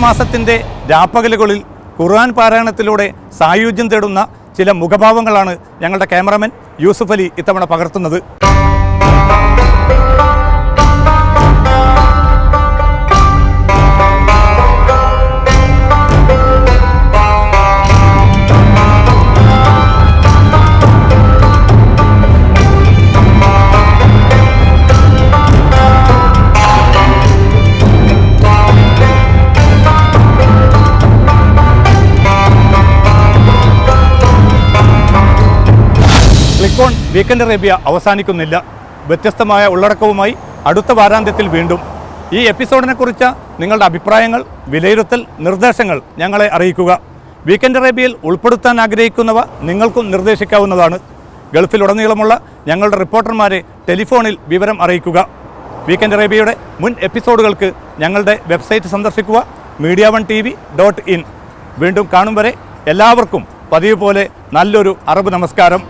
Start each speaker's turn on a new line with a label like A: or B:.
A: മാസത്തിൻ്റെ രാപ്പകലുകളിൽ ഖുർആൻ പാരായണത്തിലൂടെ സായുജ്യം തേടുന്ന ചില മുഖഭാവങ്ങളാണ് ഞങ്ങളുടെ ക്യാമറമാൻ യൂസുഫ് അലി ഇത്തവണ പകർത്തുന്നത്. ക്ലിക്ക് ഓൺ വീക്കെൻഡ് അറേബ്യ അവസാനിക്കുന്നില്ല. വ്യത്യസ്തമായ ഉള്ളടക്കവുമായി അടുത്ത വാരാന്ത്യത്തിൽ വീണ്ടും. ഈ എപ്പിസോഡിനെക്കുറിച്ച് നിങ്ങളുടെ അഭിപ്രായങ്ങൾ, വിലയിരുത്തൽ, നിർദ്ദേശങ്ങൾ ഞങ്ങളെ അറിയിക്കുക. വീക്കെൻഡ് അറേബ്യയിൽ ഉൾപ്പെടുത്താൻ ആഗ്രഹിക്കുന്നവ നിങ്ങൾക്കും നിർദ്ദേശിക്കാവുന്നതാണ്. ഗൾഫിലുടനീളമുള്ള ഞങ്ങളുടെ റിപ്പോർട്ടർമാരെ ടെലിഫോണിൽ വിവരം അറിയിക്കുക. വീക്കെൻഡ് അറേബ്യയുടെ മുൻ എപ്പിസോഡുകൾക്ക് ഞങ്ങളുടെ വെബ്സൈറ്റ് സന്ദർശിക്കുക, media1tv.in. വീണ്ടും കാണും വരെ എല്ലാവർക്കും പതിവ് പോലെ നല്ലൊരു അറബ് നമസ്കാരം.